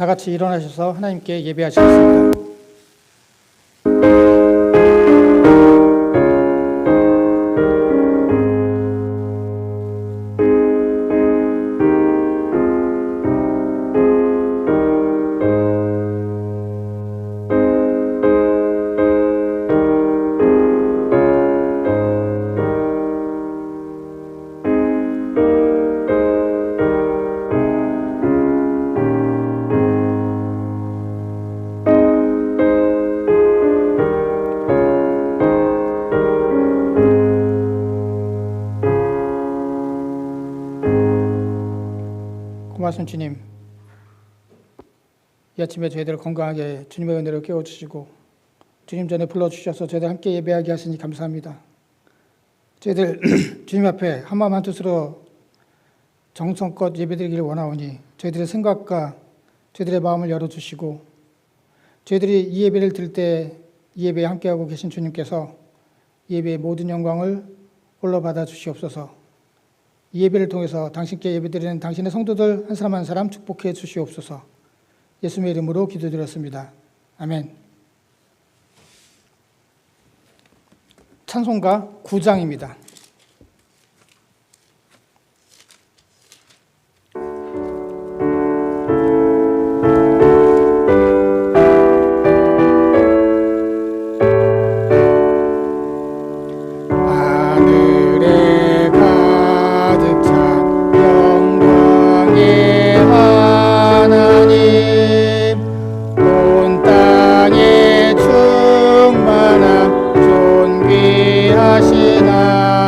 다 같이 일어나셔서 하나님께 예배하시겠습니다. 고맙습니다. 주님, 이 아침에 저희들을 건강하게 주님의 은혜로 깨워주시고 주님 전에 불러주셔서 저희들 함께 예배하게 하시니 감사합니다. 저희들 주님 앞에 한마음 한뜻으로 정성껏 예배드리기를 원하오니 저희들의 생각과 저희들의 마음을 열어주시고 저희들이 이 예배를 드릴 때 이 예배에 함께하고 계신 주님께서 이 예배의 모든 영광을 홀로 받아 주시옵소서. 이 예배를 통해서 당신께 예배드리는 당신의 성도들 한 사람 한 사람 축복해 주시옵소서. 예수님의 이름으로 기도드렸습니다. 아멘. 찬송가 9장입니다. 하시나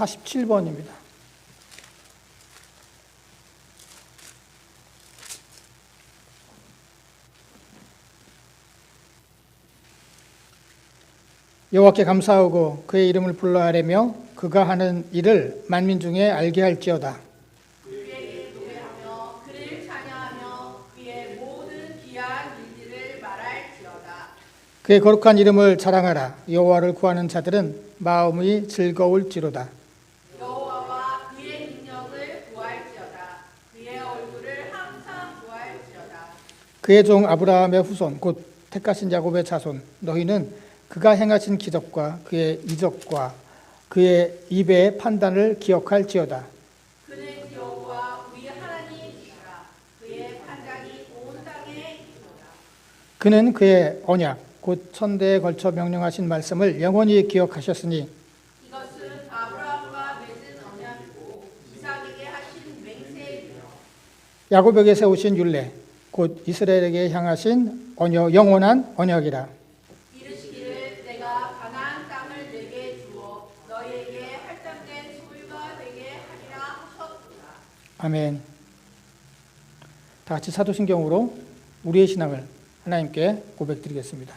47번입니다. 여호와께 감사하고 그의 이름을 불러 아뢰며 그가 하는 일을 만민 중에 알게 할지어다. 그에게 노래하며 그를 찬양하며 그의 모든 귀한 일들을 말할지어다. 그의 거룩한 이름을 자랑하라. 여호와를 구하는 자들은 마음이 즐거울지로다. 여호와와 그의 능력을 구할지어다. 그의 얼굴을 항상 구할지어다. 그의 종 아브라함의 후손 곧 택하신 야곱의 자손 너희는 그가 행하신 기적과 그의 이적과 그의 입의 판단을 기억할지어다. 그는 여호와 우리 하나님이시라. 그의 판단이 온 땅에 있도다. 그는 그의 언약 곧 천대에 걸쳐 명령하신 말씀을 영원히 기억하셨으니 이것은 아브라함과 맺은 언약이고 이삭에게 하신 맹세이며 야곱에게 세우신 율례 곧 이스라엘에게 향하신 영원한 언약이라. 이르시기를 내가 가나안 땅을 내게 주어 너희에게 할당된 소유가 되게 하리라 하셨도다. 아멘. 다 같이 사도신경으로 우리의 신앙을 하나님께 고백드리겠습니다.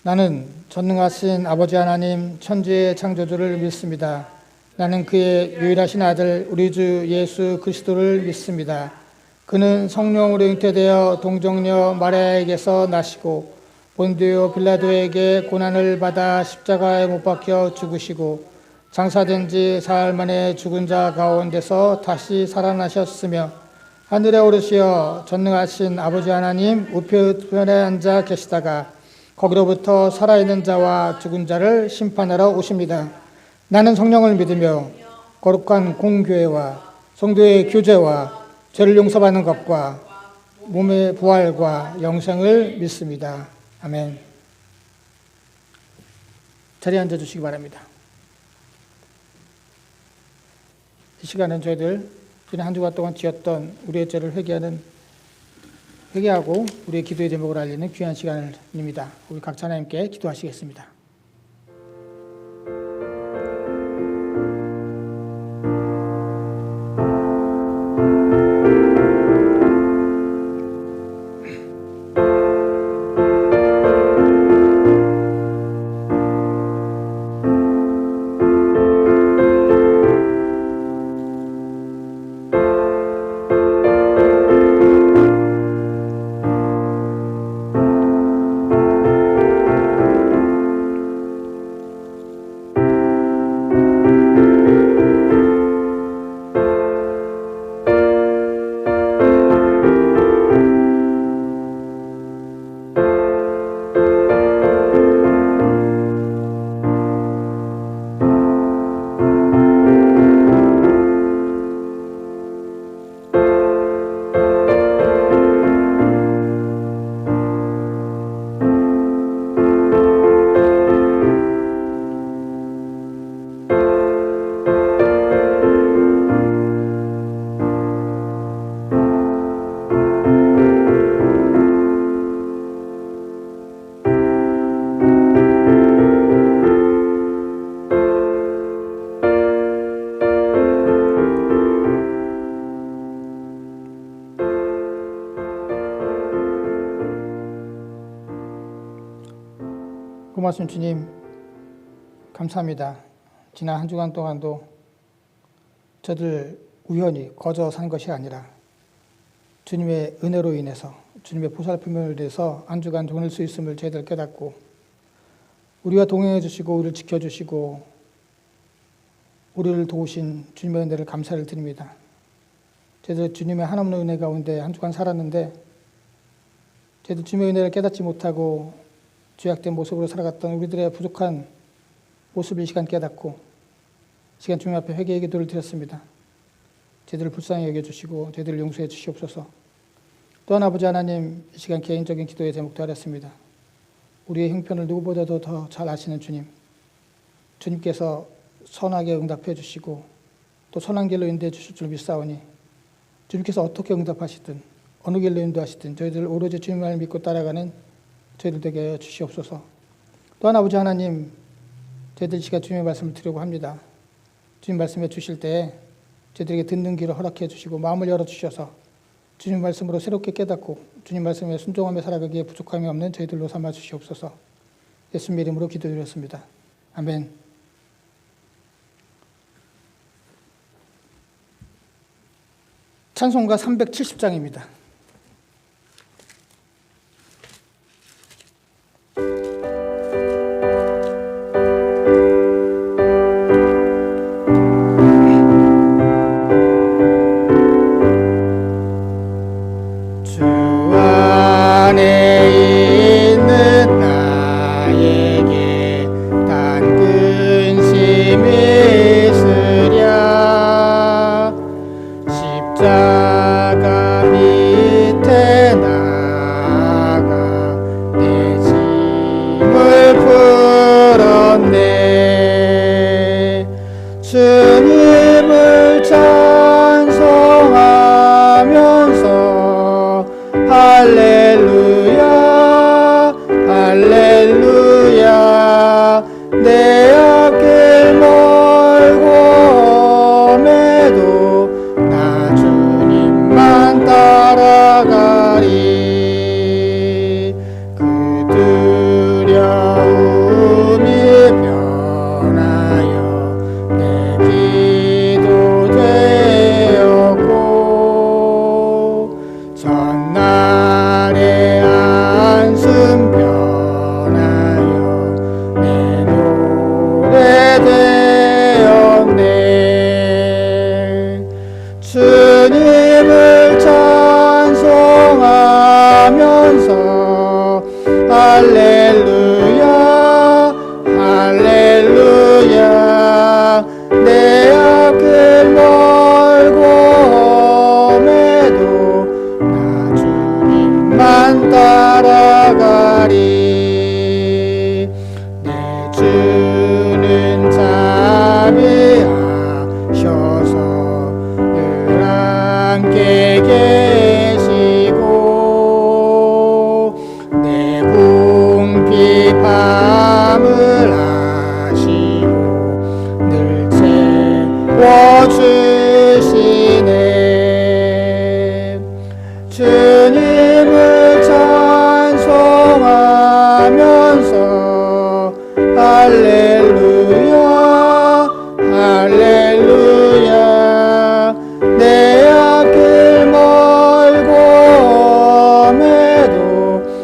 나는 전능하신 아버지 하나님 천지의 창조주를 믿습니다. 나는 그의 유일하신 아들 우리 주 예수 그리스도를 믿습니다. 그는 성령으로 잉태되어 동정녀 마리아에게서 나시고 본디오 빌라도에게 고난을 받아 십자가에 못 박혀 죽으시고 장사된 지 사흘 만에 죽은 자 가운데서 다시 살아나셨으며 하늘에 오르시어 전능하신 아버지 하나님 우편에 앉아 계시다가 거기로부터 살아있는 자와 죽은 자를 심판하러 오십니다. 나는 성령을 믿으며 거룩한 공교회와 성도의 교제와 죄를 용서받는 것과 몸의 부활과 영생을 믿습니다. 아멘. 자리에 앉아주시기 바랍니다. 이 시간은 저희들 지난 한 주간 동안 지었던 우리의 죄를 회개하고 우리의 기도의 제목을 알리는 귀한 시간입니다. 우리 각자 하나님께 기도하시겠습니다. 고맙습니다. 주님 감사합니다. 지난 한 주간 동안도 저들 우연히 거저 산 것이 아니라 주님의 은혜로 인해서 주님의 보살핌을 인해서 한 주간 보낼 수 있음을 저희들 깨닫고 우리와 동행해 주시고 우리를 지켜주시고 우리를 도우신 주님의 은혜를 감사를 드립니다. 저희들 주님의 한없는 은혜 가운데 한 주간 살았는데 저희들 주님의 은혜를 깨닫지 못하고 죄악된 모습으로 살아갔던 우리들의 부족한 모습을 이 시간 깨닫고 시간 주님 앞에 회개의 기도를 드렸습니다. 저희들을 불쌍히 여겨주시고 저희들을 용서해 주시옵소서. 또한 아버지 하나님 이 시간 개인적인 기도의 제목도 하렸습니다. 우리의 형편을 누구보다도 더 잘 아시는 주님, 주님께서 선하게 응답해 주시고 또 선한 길로 인도해 주실 줄 믿사오니 주님께서 어떻게 응답하시든 어느 길로 인도하시든 저희들 오로지 주님만을 믿고 따라가는 저희들 되게 주시옵소서. 또한 아버지 하나님 저희들 이 시간 주님의 말씀을 드리려고 합니다. 주님 말씀해 주실 때 저희들에게 듣는 길을 허락해 주시고 마음을 열어주셔서 주님 말씀으로 새롭게 깨닫고 주님 말씀에 순종하며 살아가기에 부족함이 없는 저희들로 삼아 주시옵소서. 예수님 이름으로 기도드렸습니다. 아멘. 찬송가 370장입니다. 주님을 찬송하면서 할렐루야 할렐루야 내 앞길 멀고매도 나 주님만 따라가리 그 두려움이 전날의 안숨 변하여 내 노래 되었네. 주님을 찬송하면서 할렐루야 할렐루야 내 앞길 멀고매도 만 따라가리 내 주는 자비하셔서 늘 함께 계시고 내 궁핍함을 아시고 늘 채워주시네. 주님을 찬송하면서 할렐루야 할렐루야 내 앞길 멀고매도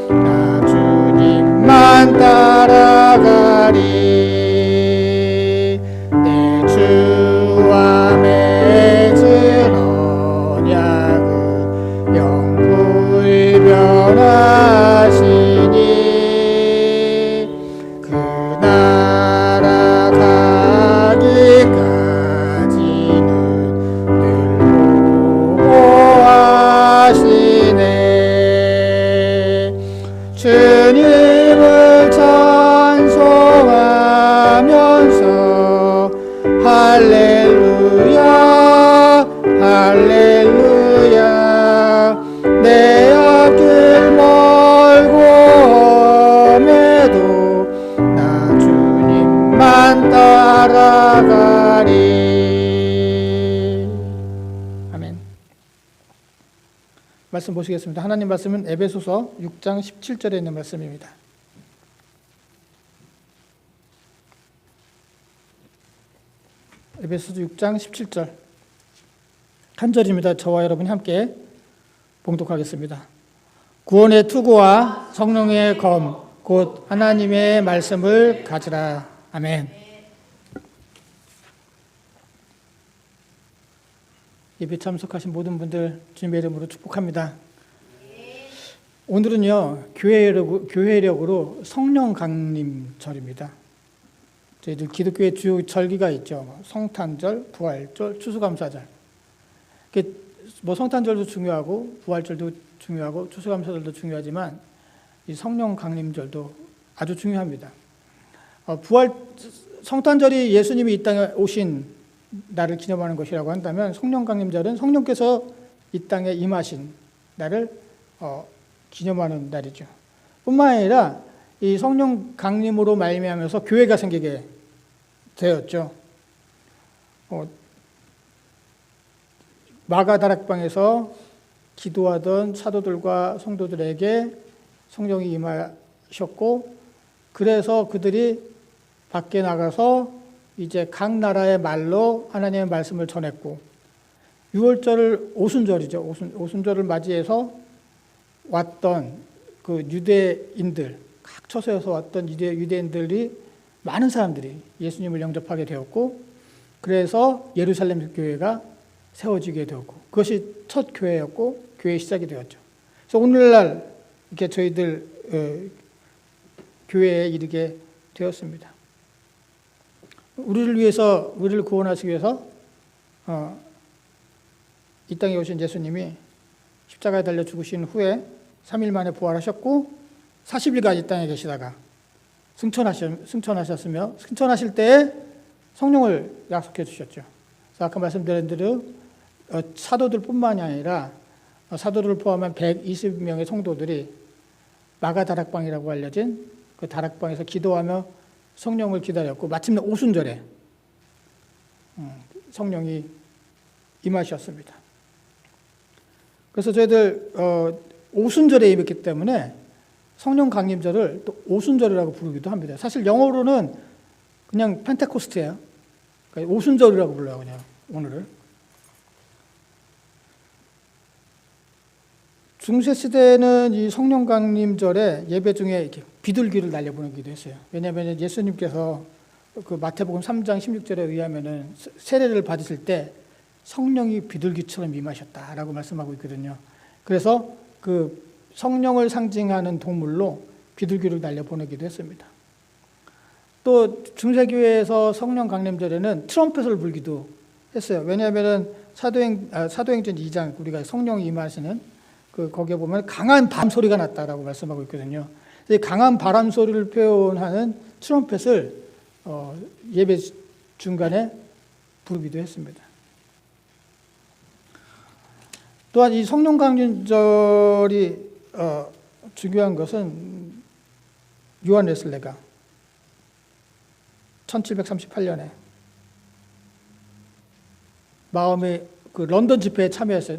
나 주님만 따라가리 내 주와 맺은 언약은 영불변하시니 그 나라 가기까지는 늘 보호하시네. 주님을 찬송하면서 할렐루야 할렐루야 내 앞길 멀고매도 나 주님만 따라가리. 아멘. 말씀 보시겠습니다. 하나님 말씀은 에베소서 6장 17절에 있는 말씀입니다. 에베소서 6장 17절 한 절입니다. 저와 여러분이 함께 봉독하겠습니다. 구원의 투구와 성령의 검 곧 하나님의 말씀을 가지라. 아멘. 예배 참석하신 모든 분들 주님의 이름으로 축복합니다. 오늘은요 교회력으로 성령 강림절입니다. 저희들 기독교의 주요 절기가 있죠. 성탄절, 부활절, 추수감사절. 뭐 성탄절도 중요하고 부활절도 중요하고 추수감사절도 중요하지만 이 성령 강림절도 아주 중요합니다. 성탄절이 예수님이 이 땅에 오신 날을 기념하는 것이라고 한다면 성령 강림절은 성령께서 이 땅에 임하신 날을 기념하는 날이죠. 뿐만 아니라 이 성령 강림으로 말미암아서 교회가 생기게 되었죠. 마가 다락방에서 기도하던 사도들과 성도들에게 성령이 임하셨고, 그래서 그들이 밖에 나가서 이제 각 나라의 말로 하나님의 말씀을 전했고, 6월절을 오순절이죠. 오순절을 맞이해서 왔던 그 유대인들, 각 처소에서 왔던 유대인들이 많은 사람들이 예수님을 영접하게 되었고, 그래서 예루살렘 교회가 세워지게 되었고, 그것이 첫 교회였고 교회의 시작이 되었죠. 그래서 오늘날 이렇게 저희들 교회에 이르게 되었습니다. 우리를 위해서, 우리를 구원하시기 위해서 이 땅에 오신 예수님이 십자가에 달려 죽으신 후에 3일 만에 부활하셨고 40일간 이 땅에 계시다가 승천하셨으며, 승천하실 때에 성령을 약속해 주셨죠. 그래서 아까 말씀드린 대로 사도들뿐만이 아니라 사도들을 포함한 120명의 성도들이 마가 다락방이라고 알려진 그 다락방에서 기도하며 성령을 기다렸고, 마침내 오순절에 성령이 임하셨습니다. 그래서 저희들 오순절에 임했기 때문에 성령 강림절을 또 오순절이라고 부르기도 합니다. 사실 영어로는 그냥 펜테코스트예요. 그러니까 오순절이라고 불러요, 그냥 오늘을. 중세 시대는 이 성령 강림절에 예배 중에 이렇게 비둘기를 날려보내기도 했어요. 왜냐하면 예수님께서 그 마태복음 3장 16절에 의하면은 세례를 받으실 때 성령이 비둘기처럼 임하셨다라고 말씀하고 있거든요. 그래서 그 성령을 상징하는 동물로 비둘기를 날려보내기도 했습니다. 또 중세교회에서 성령 강림절에는 트럼펫을 불기도 했어요. 왜냐하면 사도행전 2장 우리가 성령이 임하시는 거기에 보면 강한 바람 소리가 났다라고 말씀하고 있거든요. 이 강한 바람 소리를 표현하는 트럼펫을 예배 중간에 부르기도 했습니다. 또한 이 성령 강림절이 중요한 것은 요한 웨슬레가 1738년에 마음의 그 런던 집회에 참여했어요.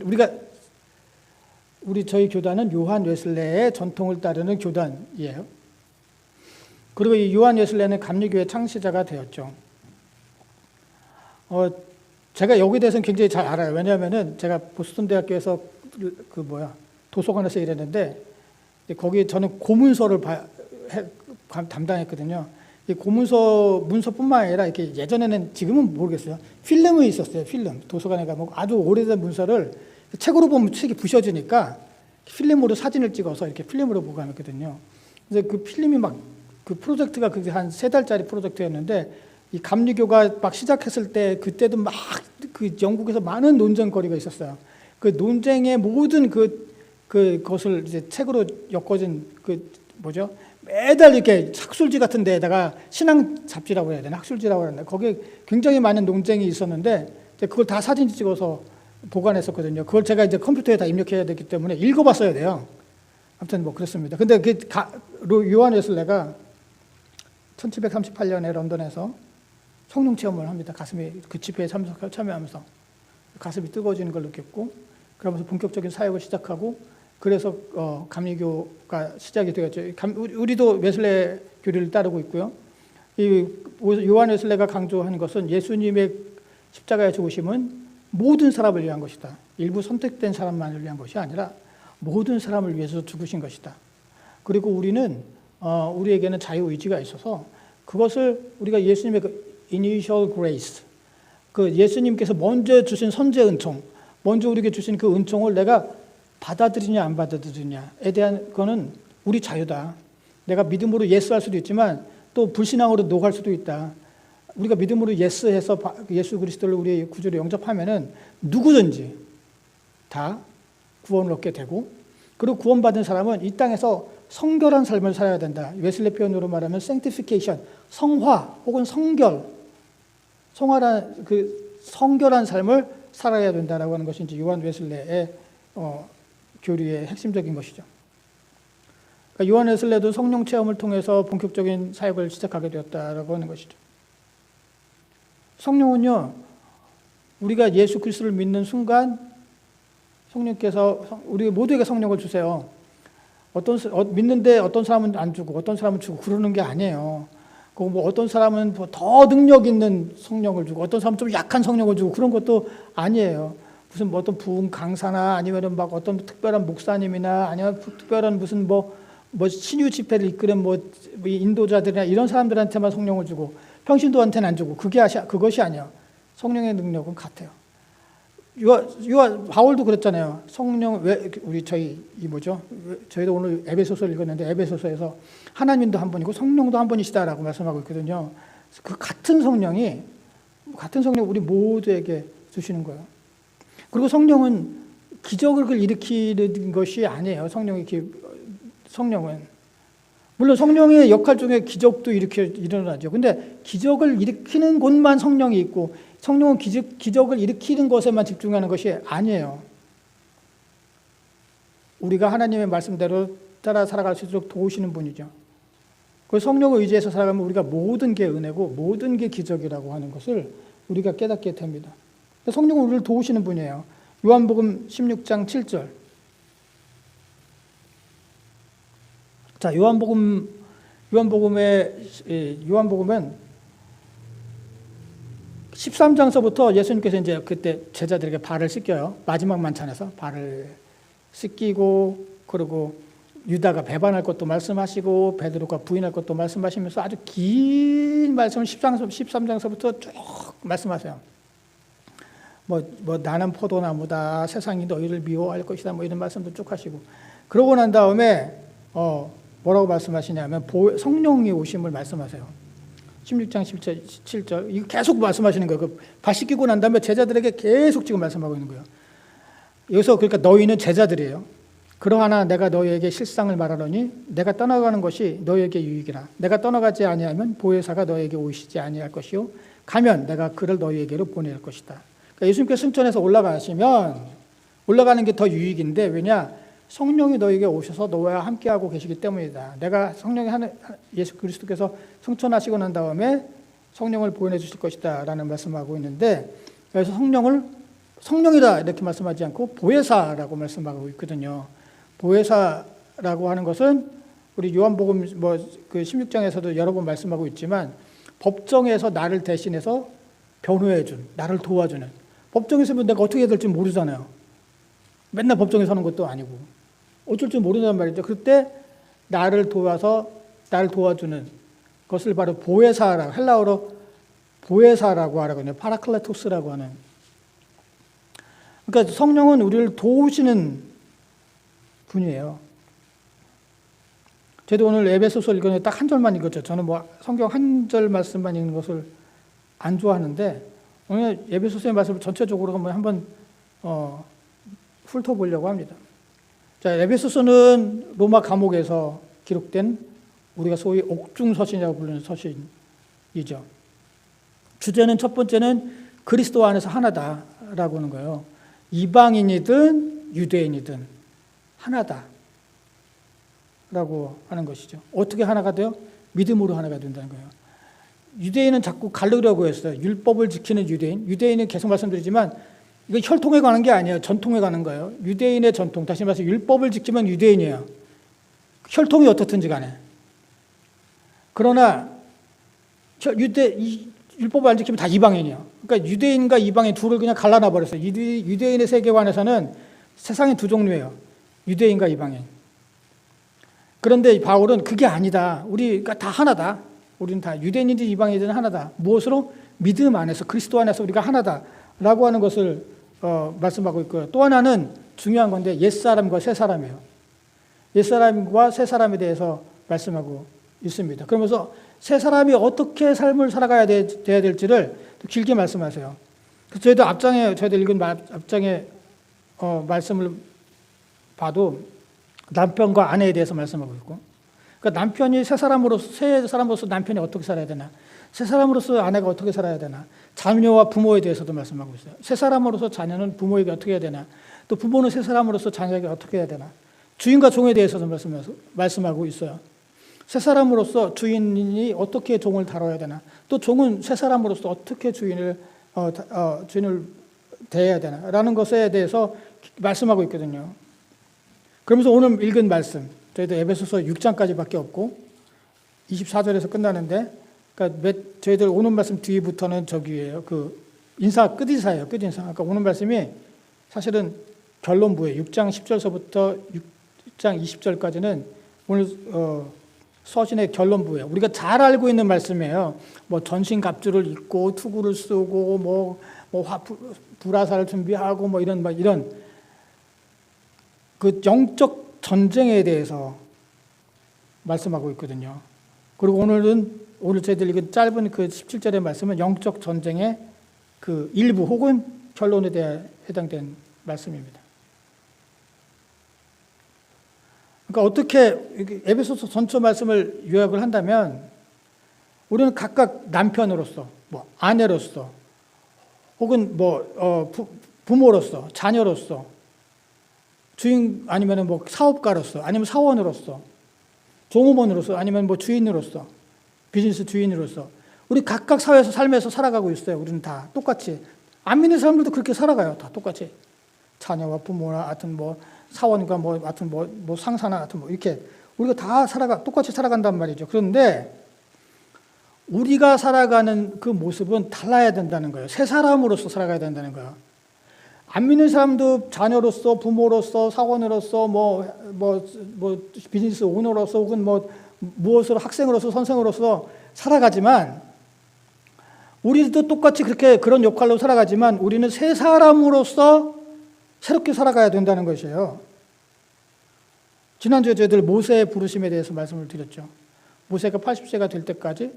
저희 교단은 요한 웨슬레의 전통을 따르는 교단이에요. 그리고 이 요한 웨슬레는 감리교회 창시자가 되었죠. 제가 여기에 대해서는 굉장히 잘 알아요. 왜냐하면은 제가 보스턴 대학교에서 도서관에서 일했는데, 거기 저는 고문서를 담당했거든요. 이 문서뿐만 아니라 이렇게 예전에는, 지금은 모르겠어요, 필름이 있었어요. 필름. 도서관에 가면 아주 오래된 문서를 책으로 보면 책이 부셔지니까 필름으로 사진을 찍어서 이렇게 필름으로 보관했거든요. 그래서 그 필름이 그 프로젝트가 그게 한 3달짜리 프로젝트였는데, 이 감리교가 막 시작했을 때 그때도 막 그 영국에서 많은 논쟁거리가 있었어요. 그 논쟁의 모든 그것을 이제 책으로 엮어진 매달 이렇게 학술지 같은 데에다가 신앙 잡지라고 해야 되나, 학술지라고 해야 되나, 거기에 굉장히 많은 논쟁이 있었는데 그걸 다 사진 찍어서 보관했었거든요. 그걸 제가 이제 컴퓨터에 다 입력해야 되기 때문에 읽어봤어야 돼요. 아무튼 그렇습니다. 근데 요한 웨슬레가 1738년에 런던에서 성령 체험을 합니다. 그 집회에 참여하면서 가슴이 뜨거워지는 걸 느꼈고, 그러면서 본격적인 사역을 시작하고, 그래서 감리교가 시작이 되었죠. 우리도 웨슬레 교리를 따르고 있고요. 이 요한 웨슬레가 강조한 것은 예수님의 십자가의 죽으심은 모든 사람을 위한 것이다. 일부 선택된 사람만을 위한 것이 아니라 모든 사람을 위해서 죽으신 것이다. 그리고 우리에게는 자유의지가 있어서 그것을 우리가 예수님의 initial grace, 예수님께서 먼저 주신 선제 은총, 먼저 우리에게 주신 그 은총을 내가 받아들이냐 안 받아들이냐에 대한 거는 우리 자유다. 내가 믿음으로 예스할 수도 있지만 또 불신앙으로 노할 수도 있다. 우리가 믿음으로 예스해서 예수 그리스도를 우리의 구주로 영접하면은 누구든지 다 구원을 얻게 되고, 그리고 구원받은 사람은 이 땅에서 성결한 삶을 살아야 된다. 웨슬레 표현으로 말하면 sanctification, 성화 혹은 성결한 삶을 살아야 된다라고 하는 것이 이제 요한 웨슬레의 교리의 핵심적인 것이죠. 그러니까 요한 웨슬레도 성령 체험을 통해서 본격적인 사역을 시작하게 되었다라고 하는 것이죠. 성령은요, 우리가 예수 그리스도를 믿는 순간 성령께서 우리 모두에게 성령을 주세요. 믿는데 어떤 사람은 안 주고 어떤 사람은 주고 그러는 게 아니에요. 뭐 어떤 사람은 더 능력 있는 성령을 주고 어떤 사람은 좀 약한 성령을 주고 그런 것도 아니에요. 무슨 뭐 어떤 부흥 강사나 아니면 막 어떤 특별한 목사님이나 아니면 특별한 무슨 뭐 신유 집회를 이끄는 뭐 인도자들이나 이런 사람들한테만 성령을 주고 평신도한테는 안 주고 그것이 아니야. 성령의 능력은 같아요. 바울도 그랬잖아요. 성령 저희도 오늘 에베소서를 읽었는데 에베소서에서 하나님도 한 분이고 성령도 한 분이시다라고 말씀하고 있거든요. 그 같은 성령 우리 모두에게 주시는 거예요. 그리고 성령은 기적을 일으키는 것이 아니에요. 성령은 물론 성령의 역할 중에 기적도 일어나죠. 근데 기적을 일으키는 곳만 성령이 있고 성령은 기적을 일으키는 것에만 집중하는 것이 아니에요. 우리가 하나님의 말씀대로 따라 살아갈 수 있도록 도우시는 분이죠. 그 성령을 의지해서 살아가면 우리가 모든 게 은혜고 모든 게 기적이라고 하는 것을 우리가 깨닫게 됩니다. 성령은 우리를 도우시는 분이에요. 요한복음 16장 7절. 자, 요한복음은 13장서부터 예수님께서 이제 그때 제자들에게 발을 씻겨요. 마지막 만찬에서 발을 씻기고, 그리고 유다가 배반할 것도 말씀하시고, 베드로가 부인할 것도 말씀하시면서 아주 긴 말씀을 13장서부터 쭉 말씀하세요. 나는 포도나무다. 세상이 너희를 미워할 것이다. 이런 말씀도 쭉 하시고. 그러고 난 다음에, 뭐라고 말씀하시냐면, 성령이 오심을 말씀하세요. 16장 7절. 이거 계속 말씀하시는 거예요. 발 씻기고 난 다음에 제자들에게 계속 지금 말씀하고 있는 거예요. 여기서 그러니까 너희는 제자들이에요. 그러하나 내가 너희에게 실상을 말하노니 내가 떠나가는 것이 너희에게 유익이라. 내가 떠나가지 아니하면 보혜사가 너희에게 오시지 아니할 것이요. 가면 내가 그를 너희에게로 보낼 것이다. 그러니까 예수님께서 승천해서 올라가시면 올라가는 게 더 유익인데 왜냐? 성령이 너에게 오셔서 너와 함께하고 계시기 때문이다. 내가 예수 그리스도께서 승천하시고 난 다음에 성령을 보내주실 것이다 라는 말씀하고 있는데 그래서 성령이다 이렇게 말씀하지 않고 보혜사라고 말씀하고 있거든요. 보혜사라고 하는 것은 우리 요한복음 16장에서도 여러 번 말씀하고 있지만 법정에서 나를 대신해서 변호해준, 나를 도와주는. 법정에 서면 내가 어떻게 해야 될지 모르잖아요. 맨날 법정에 서는 것도 아니고 어쩔 줄 모른단 말이죠. 그때 나를 도와주는 것을 바로 보혜사라고, 헬라어로 보혜사라고 하거든요. 파라클레토스라고 하는. 그러니까 성령은 우리를 도우시는 분이에요. 저도 오늘 에베소서 읽었는데 딱 한 절만 읽었죠. 저는 성경 한 절 말씀만 읽는 것을 안 좋아하는데 오늘 에베소서의 말씀을 전체적으로 한번 훑어보려고 합니다. 자, 에베소서는 로마 감옥에서 기록된 우리가 소위 옥중서신이라고 부르는 서신이죠. 주제는 첫 번째는 그리스도 안에서 하나다라고 하는 거예요. 이방인이든 유대인이든 하나다라고 하는 것이죠. 어떻게 하나가 돼요? 믿음으로 하나가 된다는 거예요. 유대인은 자꾸 가르려고 했어요. 율법을 지키는 유대인. 유대인은 계속 말씀드리지만 이거 혈통에 관한 게 아니에요. 전통에 관한 거예요. 유대인의 전통, 다시 말해서 율법을 지키면 유대인이에요. 혈통이 어떻든지 간에. 그러나 율법을 안 지키면 다 이방인이에요. 그러니까 유대인과 이방인 둘을 그냥 갈라놔 버렸어요. 유대인의 세계관에서는 세상에 두 종류예요. 유대인과 이방인. 그런데 바울은 그게 아니다. 우리가 다 하나다. 우리는 다 유대인이든 이방인이든 하나다. 무엇으로? 믿음 안에서, 그리스도 안에서 우리가 하나다라고 하는 것을 말씀하고 있고요. 또 하나는 중요한 건데 옛사람과 새사람이에요. 옛사람과 새사람에 대해서 말씀하고 있습니다. 그러면서 새사람이 어떻게 삶을 살아가야 돼야 될지를 또 길게 말씀하세요. 저희도 읽은 앞장에 말씀을 봐도 남편과 아내에 대해서 말씀하고 있고, 그러니까 남편이 새 사람으로서 남편이 어떻게 살아야 되나, 새 사람으로서 아내가 어떻게 살아야 되나, 자녀와 부모에 대해서도 말씀하고 있어요. 새 사람으로서 자녀는 부모에게 어떻게 해야 되나, 또 부모는 새 사람으로서 자녀에게 어떻게 해야 되나, 주인과 종에 대해서도 말씀하고 있어요. 새 사람으로서 주인이 어떻게 종을 다뤄야 되나, 또 종은 새 사람으로서 어떻게 주인을 대해야 되나라는 것에 대해서 말씀하고 있거든요. 그러면서 오늘 읽은 말씀, 저희도 에베소서 6장까지밖에 없고 24절에서 끝나는데, 그러니까 저희들 오는 말씀 뒤부터는 저기예요. 그 인사 끝인사예요. 끝인사. 그러니까 오는 말씀이 사실은 결론부예요. 6장 10절서부터 6장 20절까지는 오늘 서신의 결론부예요. 우리가 잘 알고 있는 말씀이에요. 뭐 전신갑주를 입고 투구를 쓰고 뭐 불화살을 준비하고 뭐 이런 그 영적 전쟁에 대해서 말씀하고 있거든요. 그리고 오늘 저희들 읽은 짧은 그 17절의 말씀은 영적 전쟁의 그 일부 혹은 결론에 대해 해당된 말씀입니다. 그러니까 어떻게 에베소서 전체 말씀을 요약을 한다면, 우리는 각각 남편으로서, 뭐 아내로서, 혹은 부모로서, 자녀로서, 주인 아니면 뭐 사업가로서, 아니면 사원으로서, 종업원으로서, 아니면 뭐 주인으로서, 비즈니스 주인으로서, 우리 각각 사회에서 삶에서 살아가고 있어요. 우리는 다 똑같이. 안 믿는 사람들도 그렇게 살아가요. 다 똑같이. 자녀와 부모나 하여튼 뭐 사원과 하여튼 상사나 하여튼 이렇게 우리가 다 똑같이 살아간단 말이죠. 그런데 우리가 살아가는 그 모습은 달라야 된다는 거예요. 새 사람으로서 살아가야 된다는 거예요. 안 믿는 사람도 자녀로서, 부모로서, 사원으로서, 비즈니스 오너로서, 혹은 무엇으로 학생으로서, 선생으로서 살아가지만, 우리도 똑같이 그런 역할로 살아가지만, 우리는 새 사람으로서 새롭게 살아가야 된다는 것이에요. 지난주에 저희들 모세의 부르심에 대해서 말씀을 드렸죠. 모세가 80세가 될 때까지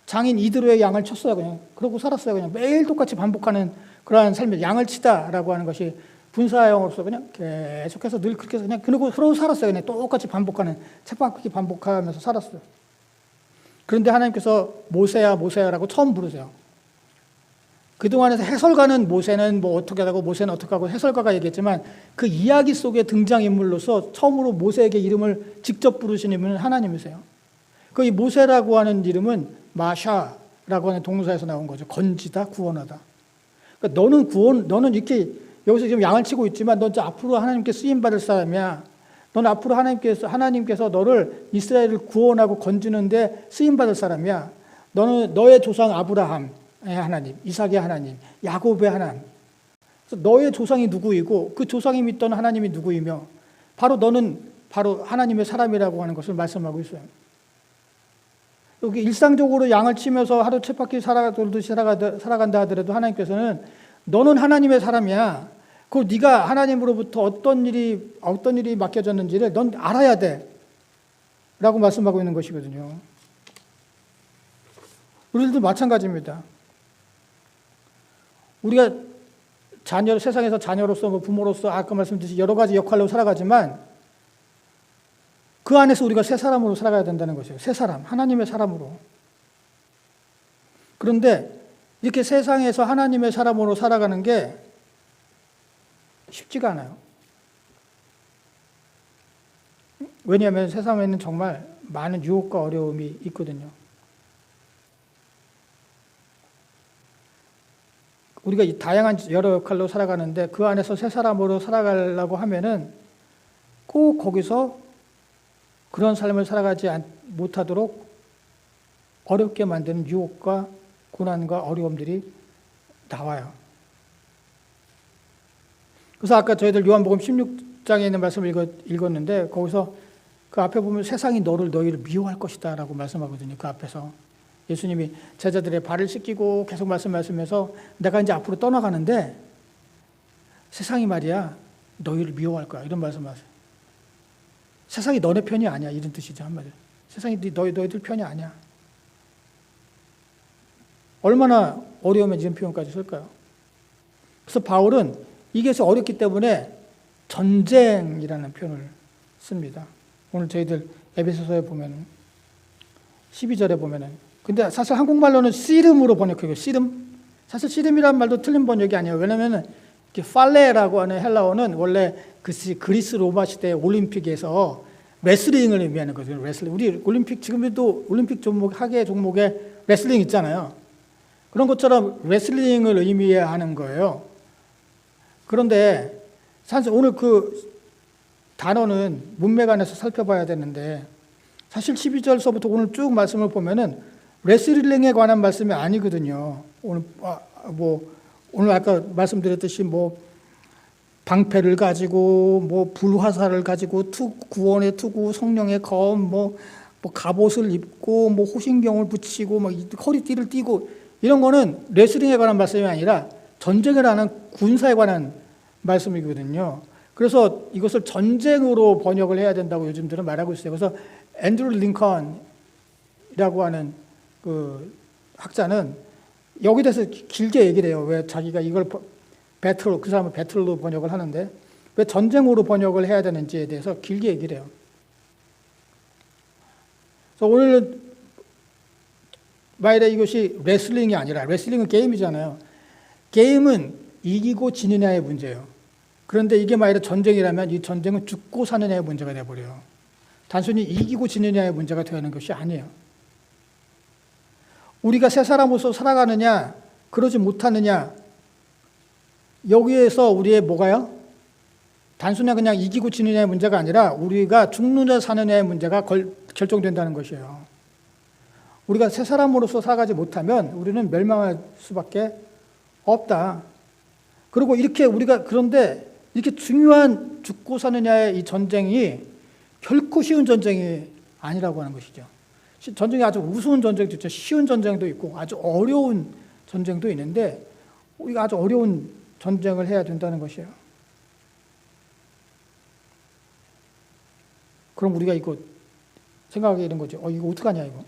장인 이드로의 양을 쳤어요. 그냥 그러고 살았어요. 그냥 매일 똑같이 반복하는 그러한 삶을, 양을 치다라고 하는 것이 분사형으로서 그냥 계속해서 늘 그렇게 그냥 그러고 살았어요. 그냥 똑같이 반복하는, 쳇바퀴 반복하면서 살았어요. 그런데 하나님께서 모세야라고 처음 부르세요. 그동안에서 해설가는 모세는 뭐 어떻게 하고 모세는 어떻게 하고 해설가가 얘기했지만, 그 이야기 속에 등장인물로서 처음으로 모세에게 이름을 직접 부르신 인물은 하나님이세요. 그 이 모세라고 하는 이름은 마샤라고 하는 동사에서 나온 거죠. 건지다, 구원하다. 그러니까 너는 이렇게 여기서 지금 양을 치고 있지만 넌 앞으로 하나님께 쓰임 받을 사람이야. 넌 앞으로 하나님께서 너를 이스라엘을 구원하고 건지는데 쓰임 받을 사람이야. 너는 너의 조상 아브라함 하나님, 이삭의 하나님, 야곱의 하나님. 그래서 너의 조상이 누구이고 그 조상이 믿던 하나님이 누구이며 너는 바로 하나님의 사람이라고 하는 것을 말씀하고 있어요. 여기 일상적으로 양을 치면서 하루 쳇바퀴 살아간다 하더라도 하나님께서는 너는 하나님의 사람이야. 그리고 네가 하나님으로부터 어떤 일이 맡겨졌는지를 넌 알아야 돼. 라고 말씀하고 있는 것이거든요. 우리들도 마찬가지입니다. 우리가 세상에서 자녀로서, 부모로서, 아까 말씀드렸듯이 여러 가지 역할로 살아가지만, 그 안에서 우리가 새 사람으로 살아가야 된다는 것이에요. 새 사람, 하나님의 사람으로. 그런데 이렇게 세상에서 하나님의 사람으로 살아가는 게 쉽지가 않아요. 왜냐하면 세상에는 정말 많은 유혹과 어려움이 있거든요. 우리가 이 다양한 여러 역할로 살아가는데 그 안에서 새 사람으로 살아가려고 하면은 꼭 거기서 그런 삶을 살아가지 못하도록 어렵게 만드는 유혹과 고난과 어려움들이 나와요. 그래서 아까 저희들 요한복음 16장에 있는 말씀을 읽었는데, 거기서 그 앞에 보면 세상이 너희를 미워할 것이다 라고 말씀하거든요. 그 앞에서 예수님이 제자들의 발을 씻기고 계속 말씀하시면서 내가 이제 앞으로 떠나가는데 세상이 말이야 너희를 미워할 거야, 이런 말씀하세요. 세상이 너네 편이 아니야, 이런 뜻이죠, 한마디로. 세상이 너희들 편이 아니야. 얼마나 어려우면 이런 표현까지 쓸까요? 그래서 바울은 이게 어렵기 때문에 전쟁이라는 표현을 씁니다. 오늘 저희들 에베소서에 보면 12절에 보면은, 근데 사실 한국말로는 씨름으로 번역해요. 씨름. 사실 씨름이라는 말도 틀린 번역이 아니에요. 왜냐면은 팔레라고 하는 헬라어는 원래 그리스 로마 시대 올림픽에서 레슬링을 의미하는 거죠. 레슬링. 우리 올림픽 지금도 올림픽 종목 하계 종목에 레슬링 있잖아요. 그런 것처럼 레슬링을 의미하는 거예요. 그런데 사실 오늘 그 단어는 문맥 안에서 살펴봐야 되는데 사실 12절서부터 오늘 쭉 말씀을 보면은 레슬링에 관한 말씀이 아니거든요. 오늘 아까 말씀드렸듯이 방패를 가지고 불화살을 가지고 구원의 투구, 성령의 검, 갑옷을 입고 호신경을 붙이고 허리띠를 띠고 이런 거는 레슬링에 관한 말씀이 아니라 전쟁을 하는 군사에 관한 말씀이거든요. 그래서 이것을 전쟁으로 번역을 해야 된다고 요즘들은 말하고 있어요. 그래서 앤드루 링컨이라고 하는 그 학자는 여기 대해서 길게 얘기를 해요. 왜 자기가 이걸 그 사람은 배틀로 번역을 하는데 왜 전쟁으로 번역을 해야 되는지에 대해서 길게 얘기를 해요. 그래서 오늘 만일에 이것이 레슬링이 아니라, 레슬링은 게임이잖아요. 게임은 이기고 지느냐의 문제예요. 그런데 이게 만일에 전쟁이라면 이 전쟁은 죽고 사느냐의 문제가 되어버려요. 단순히 이기고 지느냐의 문제가 되는 것이 아니에요. 우리가 새 사람으로서 살아가느냐, 그러지 못하느냐, 여기에서 우리의 뭐가요? 단순히 그냥 이기고 지느냐의 문제가 아니라 우리가 죽느냐 사느냐의 문제가 결정된다는 것이에요. 우리가 새 사람으로서 살아가지 못하면 우리는 멸망할 수밖에 없다. 그리고 그런데 이렇게 중요한 죽고 사느냐의 이 전쟁이 결코 쉬운 전쟁이 아니라고 하는 것이죠. 전쟁이 아주 우스운 전쟁도 있죠. 쉬운 전쟁도 있고 아주 어려운 전쟁도 있는데 우리가 아주 어려운 전쟁을 해야 된다는 것이에요. 그럼 우리가 이거 생각하게 되는 거죠. 이거 어떡하냐 이거.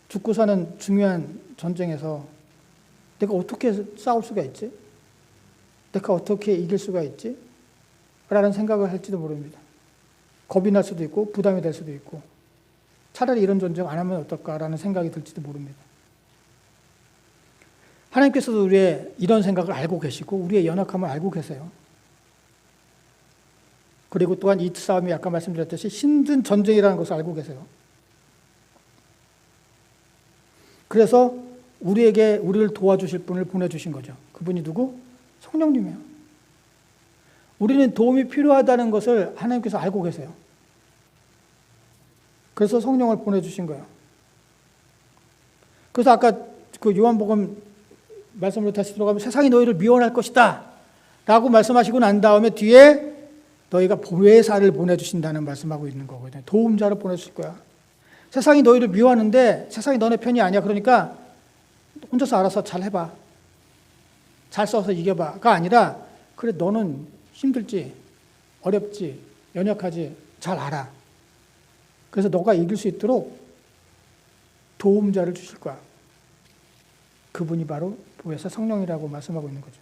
죽고 사는 중요한 전쟁에서 내가 어떻게 싸울 수가 있지? 내가 어떻게 이길 수가 있지? 라는 생각을 할지도 모릅니다. 겁이 날 수도 있고 부담이 될 수도 있고 차라리 이런 전쟁 안 하면 어떨까라는 생각이 들지도 모릅니다. 하나님께서도 우리의 이런 생각을 알고 계시고 우리의 연약함을 알고 계세요. 그리고 또한 이 싸움이 아까 말씀드렸듯이 힘든 전쟁이라는 것을 알고 계세요. 그래서 우리를 도와주실 분을 보내주신 거죠. 그분이 누구? 성령님이에요. 우리는 도움이 필요하다는 것을 하나님께서 알고 계세요. 그래서 성령을 보내주신 거예요. 그래서 아까 그 요한복음 말씀으로 다시 들어가면 세상이 너희를 미워할 것이다 라고 말씀하시고 난 다음에 뒤에 너희가 보혜사를 보내주신다는 말씀하고 있는 거거든요. 도움자를 보내주실 거야. 세상이 너희를 미워하는데 세상이 너네 편이 아니야. 그러니까 혼자서 알아서 잘 해봐. 잘 써서 이겨봐가 아니라 그래 너는 힘들지, 어렵지, 연약하지 잘 알아. 그래서 너가 이길 수 있도록 도움자를 주실 거야. 그분이 바로 보혜사 성령이라고 말씀하고 있는 거죠.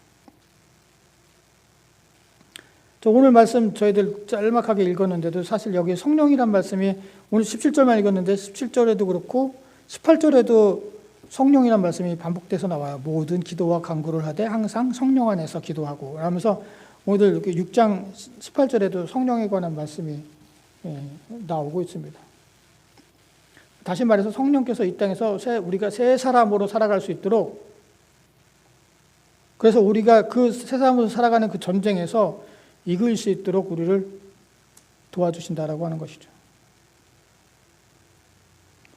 오늘 말씀 저희들 짤막하게 읽었는데도 사실 여기 성령이란 말씀이 오늘 17절만 읽었는데 17절에도 그렇고 18절에도 성령이란 말씀이 반복돼서 나와요. 모든 기도와 간구를 하되 항상 성령 안에서 기도하고 하면서 오늘 6장 18절에도 성령에 관한 말씀이 나오고 있습니다. 다시 말해서 성령께서 이 땅에서 우리가 새 사람으로 살아갈 수 있도록 그래서 우리가 그 새 사람으로 살아가는 그 전쟁에서 이길 수 있도록 우리를 도와주신다라고 하는 것이죠.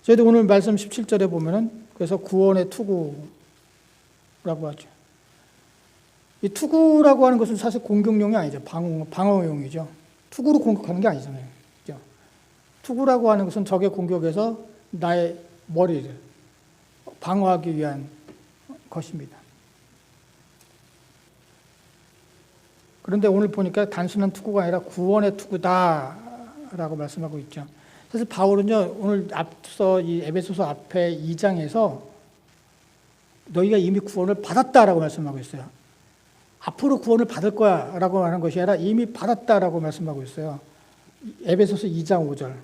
저희도 오늘 말씀 17절에 보면은 그래서 구원의 투구라고 하죠. 이 투구라고 하는 것은 사실 공격용이 아니죠. 방어용이죠. 투구로 공격하는 게 아니잖아요. 그죠? 투구라고 하는 것은 적의 공격에서 나의 머리를 방어하기 위한 것입니다. 그런데 오늘 보니까 단순한 투구가 아니라 구원의 투구다라고 말씀하고 있죠. 사실 바울은요, 오늘 앞서 이 에베소서 앞에 2장에서 너희가 이미 구원을 받았다라고 말씀하고 있어요. 앞으로 구원을 받을 거야 라고 하는 것이 아니라 이미 받았다라고 말씀하고 있어요. 에베소서 2장 5절.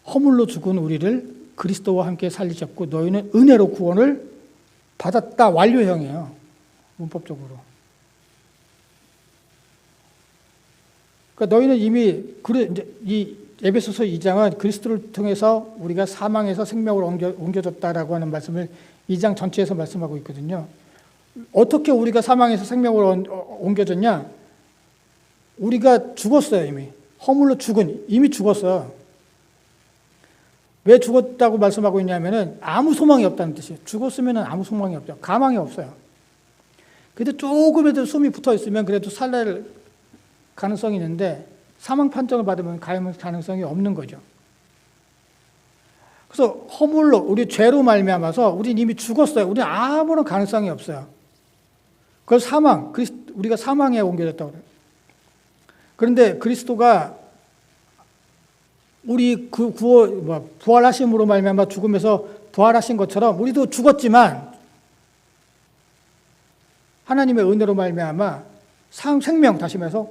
허물로 죽은 우리를 그리스도와 함께 살리셨고 너희는 은혜로 구원을 받았다 완료형이에요. 문법적으로. 그러니까 너희는 이미 이제 이 에베소서 2장은 그리스도를 통해서 우리가 사망에서 생명으로 옮겨졌다라고 하는 말씀을 2장 전체에서 말씀하고 있거든요. 어떻게 우리가 사망에서 생명으로 옮겨졌냐? 우리가 죽었어요, 이미. 허물로 이미 죽었어요. 왜 죽었다고 말씀하고 있냐면은 아무 소망이 없다는 뜻이에요. 죽었으면 아무 소망이 없죠. 가망이 없어요. 근데 조금이라도 숨이 붙어 있으면 그래도 살릴 가능성이 있는데 사망 판정을 받으면 가능성이 없는 거죠. 그래서 허물로 우리 죄로 말미암아서 우리는 이미 죽었어요. 우리는 아무런 가능성이 없어요. 그걸 우리가 사망에 옮겨졌다고 그래요. 그런데 그리스도가 우리 부활하심으로 말미암아 죽음에서 부활하신 것처럼 우리도 죽었지만 하나님의 은혜로 말미암아 생명, 다시 말해서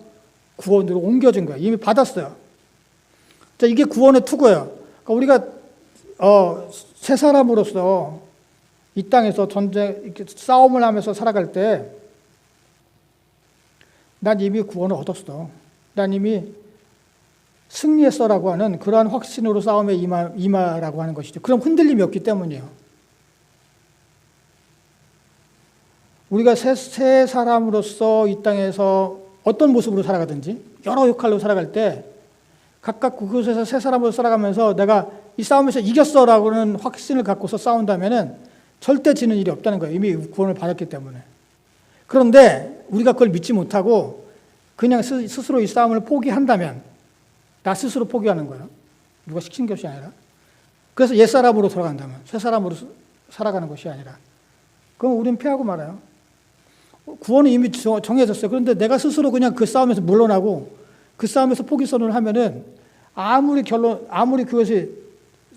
구원으로 옮겨진 거예요. 이미 받았어요. 자, 이게 구원의 투구예요. 그러니까 우리가 새 사람으로서 이 땅에서 이렇게 싸움을 하면서 살아갈 때 난 이미 구원을 얻었어. 난 이미 승리했어라고 하는 그러한 확신으로 싸움에 임하라고 하는 것이죠. 그럼 흔들림이 없기 때문이에요. 우리가 새 사람으로서 이 땅에서 어떤 모습으로 살아가든지 여러 역할로 살아갈 때 각각 그곳에서 새 사람으로 살아가면서 내가 이 싸움에서 이겼어라고 하는 확신을 갖고서 싸운다면은 절대 지는 일이 없다는 거예요. 이미 구원을 받았기 때문에. 그런데 우리가 그걸 믿지 못하고 그냥 스스로 이 싸움을 포기한다면 나 스스로 포기하는 거예요. 누가 시킨 것이 아니라. 그래서 옛사람으로 돌아간다면 새 사람으로 살아가는 것이 아니라 그럼 우리는 피하고 말아요. 구원은 이미 정해졌어요. 그런데 내가 스스로 그냥 그 싸움에서 물러나고 그 싸움에서 포기 선언을 하면은 아무리 그것이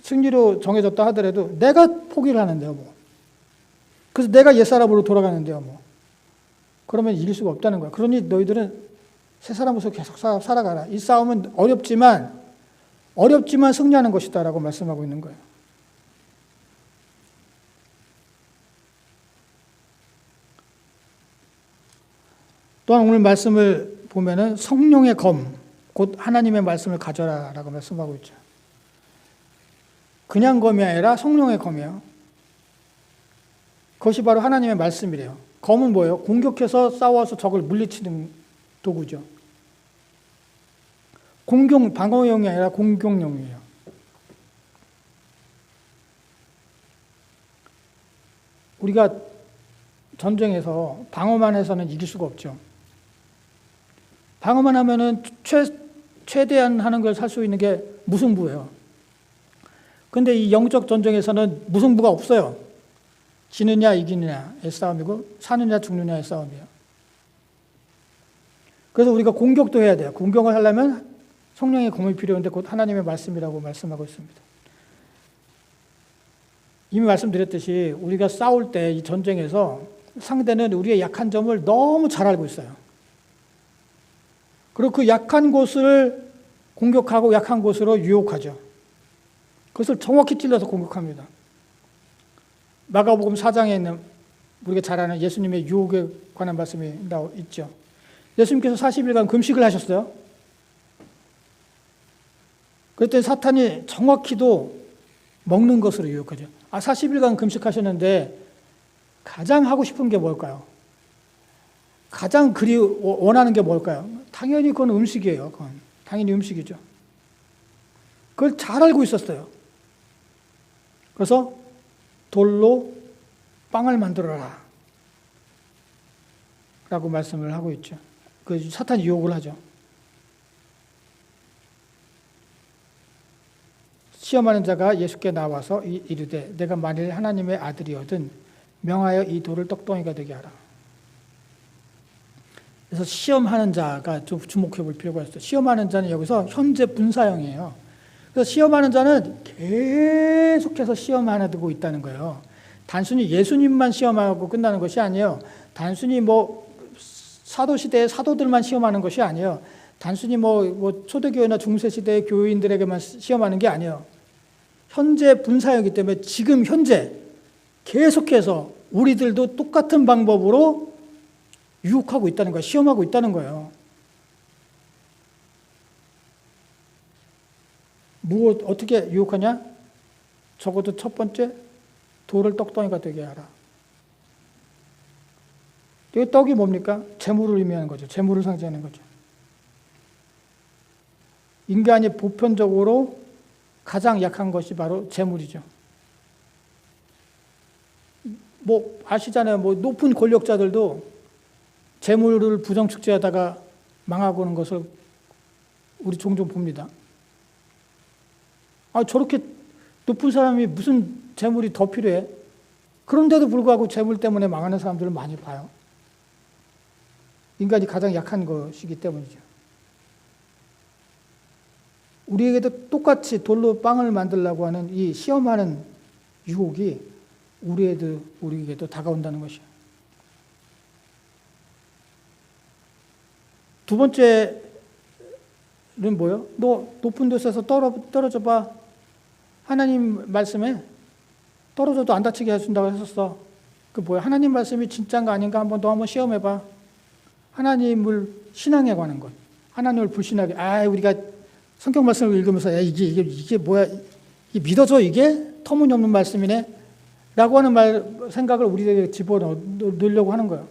승리로 정해졌다 하더라도 내가 포기를 하는데요, 뭐. 그래서 내가 옛사람으로 돌아가는데요, 뭐. 그러면 이길 수가 없다는 거야. 그러니 너희들은 새 사람으로서 계속 살아가라. 이 싸움은 어렵지만 승리하는 것이다라고 말씀하고 있는 거예요. 또한 오늘 말씀을 보면은 성령의 검, 곧 하나님의 말씀을 가져라라고 말씀하고 있죠. 그냥 검이 아니라 성령의 검이에요. 그것이 바로 하나님의 말씀이래요. 검은 뭐예요? 공격해서 싸워서 적을 물리치는 도구죠. 방어용이 아니라 공격용이에요. 우리가 전쟁에서 방어만 해서는 이길 수가 없죠. 방어만 하면은 최대한 하는 걸 살 수 있는 게 무승부예요. 근데 이 영적 전쟁에서는 무승부가 없어요. 지느냐 이기느냐의 싸움이고 사느냐 죽느냐의 싸움이에요. 그래서 우리가 공격도 해야 돼요. 공격을 하려면 성령의 검이 필요한데 곧 하나님의 말씀이라고 말씀하고 있습니다. 이미 말씀드렸듯이 우리가 싸울 때 이 전쟁에서 상대는 우리의 약한 점을 너무 잘 알고 있어요. 그리고 그 약한 곳을 공격하고 약한 곳으로 유혹하죠. 그것을 정확히 찔러서 공격합니다. 마가복음 4장에 있는 우리가 잘 아는 예수님의 유혹에 관한 말씀이 있죠. 예수님께서 40일간 금식을 하셨어요. 그랬더니 사탄이 정확히도 먹는 것으로 유혹하죠. 40일간 금식하셨는데 가장 하고 싶은 게 뭘까요? 가장 원하는 게 뭘까요? 당연히 그건 음식이에요. 당연히 음식이죠. 그걸 잘 알고 있었어요. 그래서 돌로 빵을 만들어라 라고 말씀을 하고 있죠. 그 사탄이 유혹을 하죠. 시험하는 자가 예수께 나와서 이르되 내가 만일 하나님의 아들이거든 명하여 이 돌을 떡덩이가 되게 하라. 그래서 시험하는 자가 좀 주목해 볼 필요가 있어요. 시험하는 자는 여기서 현재 분사형이에요. 그래서 시험하는 자는 계속해서 시험하고 있다는 거예요. 단순히 예수님만 시험하고 끝나는 것이 아니에요. 단순히 사도시대의 사도들만 시험하는 것이 아니에요. 단순히 초대교회나 중세시대의 교인들에게만 시험하는 게 아니에요. 현재 분사형이기 때문에 지금 현재 계속해서 우리들도 똑같은 방법으로 유혹하고 있다는 거예요. 시험하고 있다는 거예요. 어떻게 유혹하냐? 적어도 첫 번째, 돌을 떡덩이가 되게 하라. 이 떡이 뭡니까? 재물을 의미하는 거죠. 재물을 상징하는 거죠. 인간이 보편적으로 가장 약한 것이 바로 재물이죠. 아시잖아요. 높은 권력자들도 재물을 부정축제하다가 망하고 하는 것을 우리 종종 봅니다. 저렇게 높은 사람이 무슨 재물이 더 필요해? 그런데도 불구하고 재물 때문에 망하는 사람들을 많이 봐요. 인간이 가장 약한 것이기 때문이죠. 우리에게도 똑같이 돌로 빵을 만들려고 하는 이 시험하는 유혹이 우리에게도 다가온다는 것이에요. 두 번째는 뭐예요? 너 높은 데서 떨어져 봐. 하나님 말씀에 떨어져도 안 다치게 해준다고 했었어. 하나님 말씀이 진짜인가 아닌가 너 한번 시험해봐. 하나님을 신앙에 관한 것. 하나님을 불신하게. 우리가 성경 말씀을 읽으면서 이게 뭐야? 이게 믿어져 이게? 터무니없는 말씀이네? 라고 하는 생각을 우리에게 집어넣으려고 하는 거예요.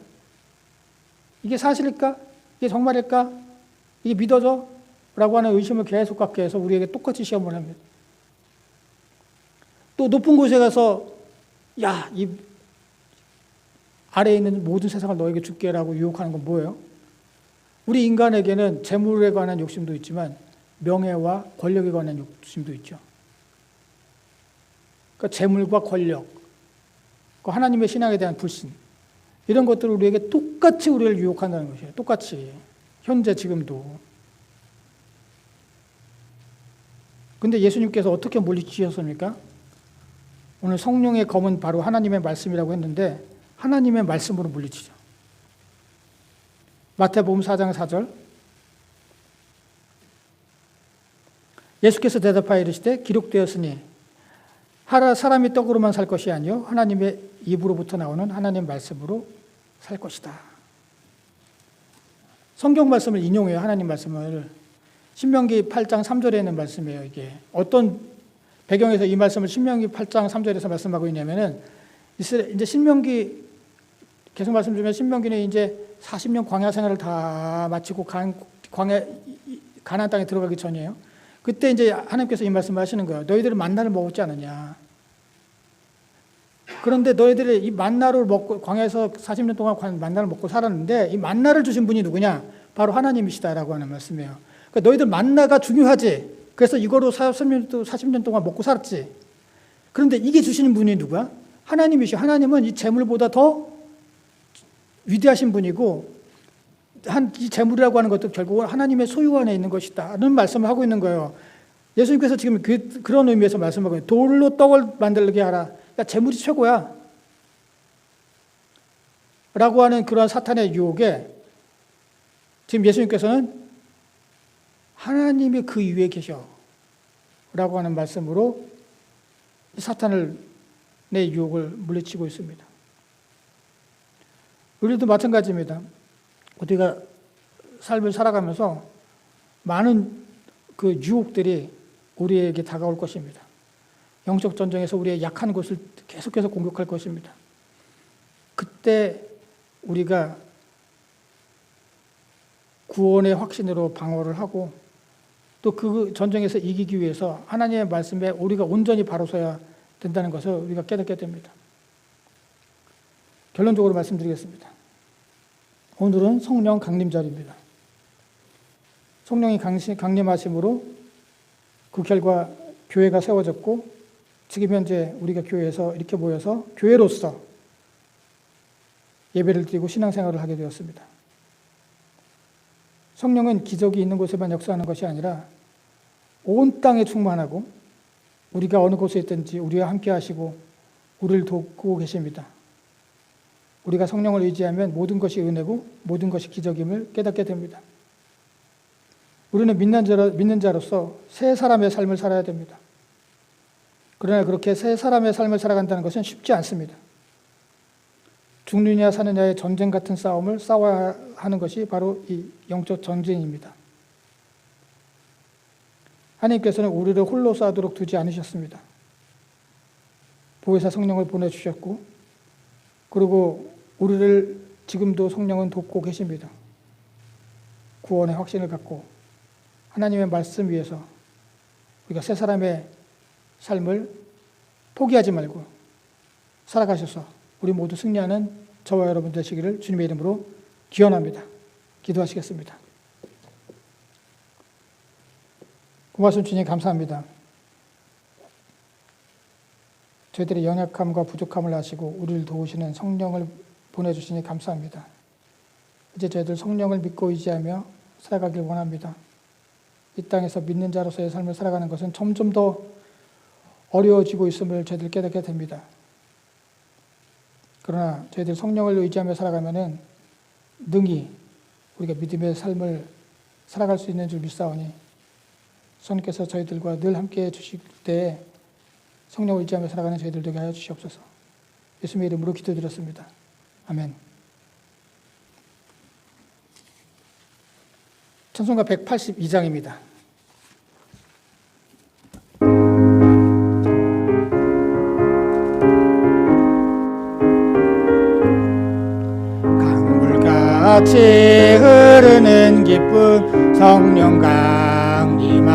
이게 사실일까? 이게 정말일까? 이게 믿어져? 라고 하는 의심을 계속 갖게 해서 우리에게 똑같이 시험을 합니다. 또 높은 곳에 가서 이 아래에 있는 모든 세상을 너에게 줄게 라고 유혹하는 건 뭐예요? 우리 인간에게는 재물에 관한 욕심도 있지만 명예와 권력에 관한 욕심도 있죠. 그러니까 재물과 권력, 하나님의 신앙에 대한 불신, 이런 것들을 우리에게 똑같이 우리를 유혹한다는 것이에요. 똑같이. 현재 지금도. 근데 예수님께서 어떻게 물리치셨습니까? 오늘 성령의 검은 바로 하나님의 말씀이라고 했는데 하나님의 말씀으로 물리치죠. 마태복음 4장 4절. 예수께서 대답하여 이르시되 기록되었으니 사람이 떡으로만 살 것이 아니요 하나님의 입으로부터 나오는 하나님의 말씀으로 살 것이다. 성경 말씀을 인용해요. 하나님 말씀을. 신명기 8장 3절에 있는 말씀이에요. 이게 어떤 배경에서 이 말씀을 신명기 8장 3절에서 말씀하고 있냐면은 이제 신명기 계속 말씀드리면 신명기는 이제 40년 광야 생활을 다 마치고 가나안 땅에 들어가기 전이에요. 그때 이제 하나님께서 이 말씀을 하시는 거예요. 너희들은 만나를 먹었지 않느냐. 그런데 너희들이 이 만나를 먹고 광야에서 40년 동안 만나를 먹고 살았는데 이 만나를 주신 분이 누구냐? 바로 하나님이시다라고 하는 말씀이에요. 그러니까 너희들 만나가 중요하지. 그래서 이거로 40년 동안 먹고 살았지. 그런데 이게 주시는 분이 누구야? 하나님이시오. 하나님은 이 재물보다 더 위대하신 분이고 이 재물이라고 하는 것도 결국은 하나님의 소유 안에 있는 것이다라는 말씀을 하고 있는 거예요. 예수님께서 지금 그런 의미에서 말씀하고 있어요. 돌로 떡을 만들게 하라. 야, 재물이 최고야. 라고 하는 그런 사탄의 유혹에 지금 예수님께서는 하나님이 그 위에 계셔. 라고 하는 말씀으로 사탄을 내 유혹을 물리치고 있습니다. 우리도 마찬가지입니다. 우리가 삶을 살아가면서 많은 그 유혹들이 우리에게 다가올 것입니다. 영적 전쟁에서 우리의 약한 곳을 계속해서 공격할 것입니다. 그때 우리가 구원의 확신으로 방어를 하고 또 그 전쟁에서 이기기 위해서 하나님의 말씀에 우리가 온전히 바로 서야 된다는 것을 우리가 깨닫게 됩니다. 결론적으로 말씀드리겠습니다. 오늘은 성령 강림절입니다. 성령이 강림하심으로 그 결과 교회가 세워졌고 지금 현재 우리가 교회에서 이렇게 모여서 교회로서 예배를 드리고 신앙생활을 하게 되었습니다. 성령은 기적이 있는 곳에만 역사하는 것이 아니라 온 땅에 충만하고 우리가 어느 곳에 있든지 우리와 함께 하시고 우리를 돕고 계십니다. 우리가 성령을 의지하면 모든 것이 은혜고 모든 것이 기적임을 깨닫게 됩니다. 우리는 믿는 자로서 새 사람의 삶을 살아야 됩니다. 그러나 그렇게 새 사람의 삶을 살아간다는 것은 쉽지 않습니다. 죽느냐 사느냐의 전쟁 같은 싸움을 싸워야 하는 것이 바로 이 영적 전쟁입니다. 하나님께서는 우리를 홀로 싸우도록 두지 않으셨습니다. 보혜사 성령을 보내주셨고, 그리고 우리를 지금도 성령은 돕고 계십니다. 구원의 확신을 갖고 하나님의 말씀 위에서 우리가 새 사람의 삶을 포기하지 말고 살아가셔서 우리 모두 승리하는 저와 여러분 되시기를 주님의 이름으로 기원합니다. 기도하시겠습니다. 고맙습니다. 주님 감사합니다. 저희들의 연약함과 부족함을 아시고 우리를 도우시는 성령을 보내주시니 감사합니다. 이제 저희들 성령을 믿고 의지하며 살아가길 원합니다. 이 땅에서 믿는 자로서의 삶을 살아가는 것은 점점 더 어려워지고 있음을 저희들 깨닫게 됩니다. 그러나 저희들 성령을 의지하며 살아가면은 능히 우리가 믿음의 삶을 살아갈 수 있는 줄 믿사오니 성령께서 저희들과 늘 함께해 주실 때에 성령을 의지하며 살아가는 저희들 되게 하여 주시옵소서. 예수님의 이름으로 기도드렸습니다. 아멘. 찬송가 182장입니다. 강물같이 흐르는 기쁨 성령 강림함이라.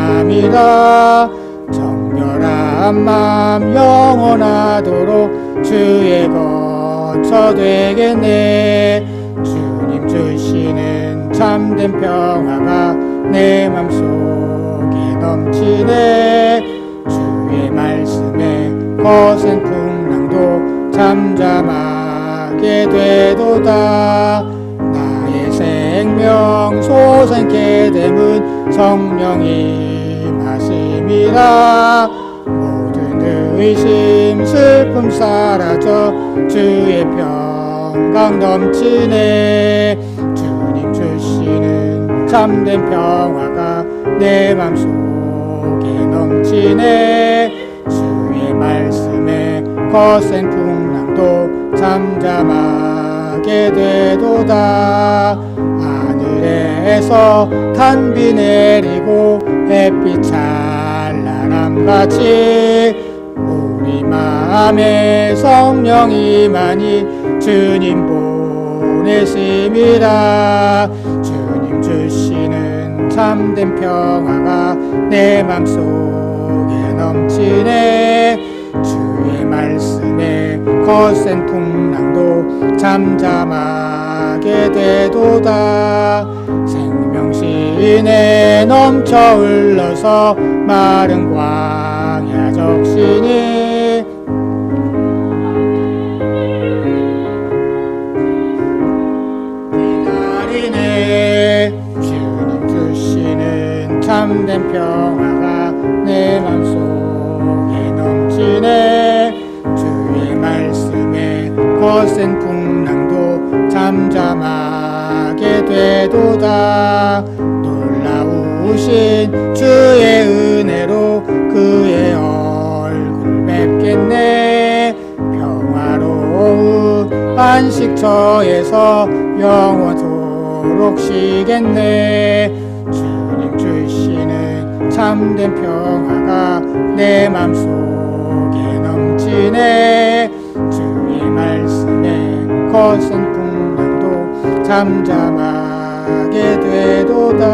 정결한 마음 영원하도록 주의 거처 되겠네. 주님 주시는 참된 평화가 내 맘속에 넘치네. 주의 말씀에 거센 풍랑도 잠잠하게 되도다. 나의 생명 솟아게 됨은 성령이 마심이라. 모든 의심 슬픔 사라져 주의 평강 넘치네. 주님 주시는 참된 평화가 내 맘속에 넘치네. 주의 말씀에 거센 풍랑도 잠잠하게 되도다. 하늘에서 단비 내리고 햇빛 찬란함 같이 우리 마음에 성령이 많이 주님 보내심이라. 주님 주시는 참된 평화가 내 맘속에 넘치네. 주의 말씀에 거센 풍랑도 잠잠하게 되도다. 생명신에 넘쳐 흘러서 마른 광야 적시니 기다리네. 주님 주시는 참된 평화가 내 맘속에 넘치네. 주의 말씀에 거센 풍랑도 잠잠하게 되도다. 놀라우신 주의 은혜로 그의 얼굴 뵙겠네. 평화로운 안식처에서 영원토록 쉬겠네. 주님 주시는 참된 평화가 내 맘속에 넘치네. 주의 말씀에 거센 풍랑도 잠잠하게 되도다.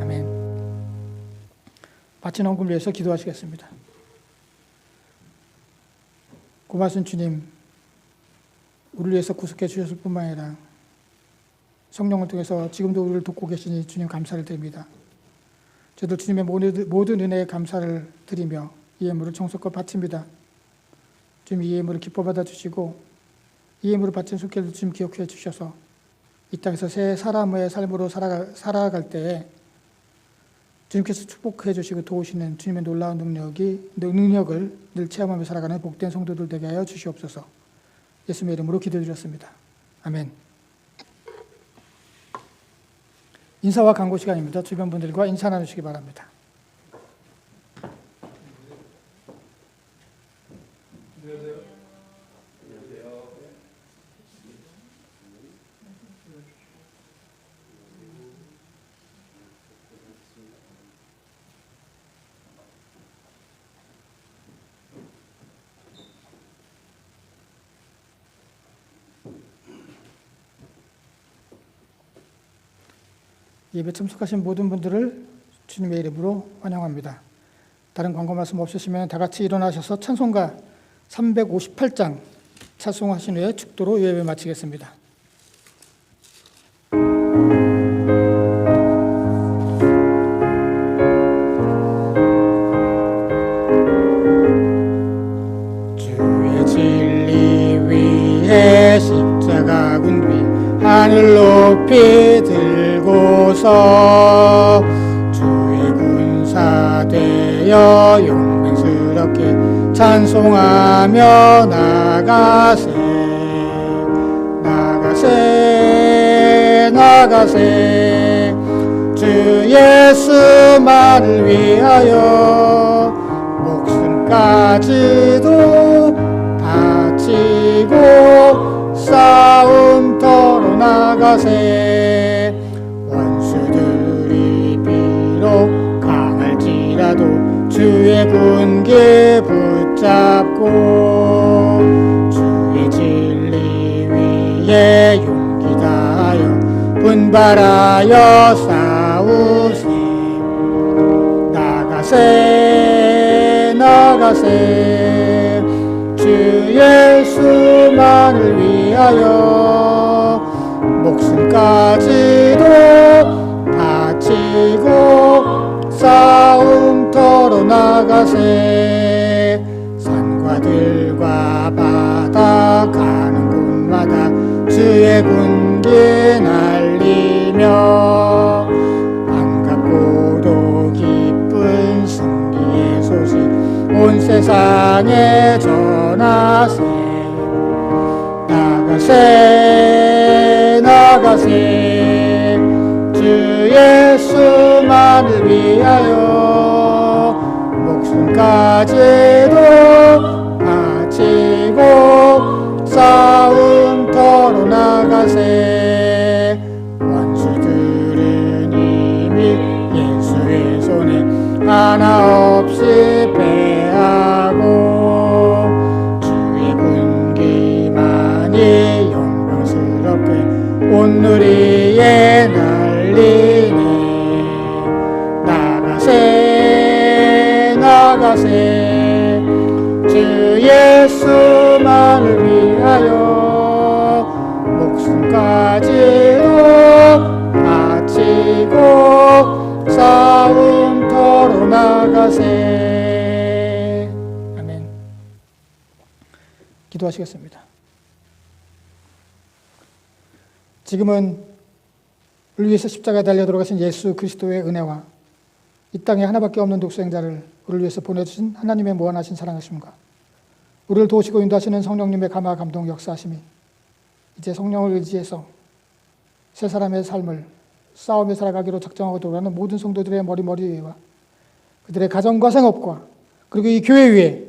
아멘. 바친 헌금을 위해서 기도하시겠습니다. 고마우신 주님, 우리를 위해서 구속해 주셨을 뿐만 아니라 성령을 통해서 지금도 우리를 돕고 계시니 주님 감사를 드립니다. 저희들 주님의 모든 은혜에 감사를 드리며 이 예물을 정성껏 바칩니다. 주님 이 예물을 기뻐 받아주시고 이 예물을 바친 손길을 주님 기억해 주셔서 이 땅에서 새 사람의 삶으로 살아갈 때에 주님께서 축복해 주시고 도우시는 주님의 놀라운 능력을 늘 체험하며 살아가는 복된 성도들 되게 하여 주시옵소서. 예수님의 이름으로 기도드렸습니다. 아멘. 인사와 강고 시간입니다. 주변 분들과 인사 나누시기 바랍니다. 안녕하세요. 예배 참석하신 모든 분들을 주님의 이름으로 환영합니다. 다른 광고 말씀 없으시면 다 같이 일어나셔서 찬송가 358장 찬송하신 후에 축도로 예배 마치겠습니다. 주의 진리 위에 십자가 군비 하늘 높이 들고서 주의 군사 되어 용맹스럽게 찬송하며 나가세 나가세 나가세 주 예수만을 위하여 목숨까지도 바치고 싸움터로 나가세 원수들이 비록 강할지라도 주의 군기 붙잡고 주의 진리 위에 용기 다하여 분발하여 싸우세 나가세 나가세 주 예수만을 위하여 목숨까지도 바치고 싸움터로 나가세 산과 들과 바다 가는 곳마다 주의 군기 날리며 반갑고도 기쁜 승리의 소식 온 세상에 전하세 나가세 나가세 주 예수만을 위하여 목숨까지도 바치고 싸움터로 나가세 원수들은 이미 예수의 손에 하나 없이 패하고 주의 군기만이 영광스럽게 온누리에 날리네 나가세 나가세 주 예수만을 위하여 목숨까지도 바치고 싸움터로 나가세. 아멘. 기도하시겠습니다. 지금은 우리 위해서 십자가에 달려 돌아가신 예수 그리스도의 은혜와 이 땅에 하나밖에 없는 독생자를 우리를 위해서 보내주신 하나님의 무한하신 사랑하심과 우리를 도우시고 인도하시는 성령님의 감화 감동 역사하심이 이제 성령을 의지해서 세 사람의 삶을 싸움에 살아가기로 작정하고 돌아가는 모든 성도들의 머리 위에와 그들의 가정과 생업과 그리고 이 교회 위에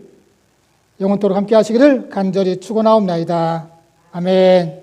영원토록 함께 하시기를 간절히 축원하옵나이다. 아멘.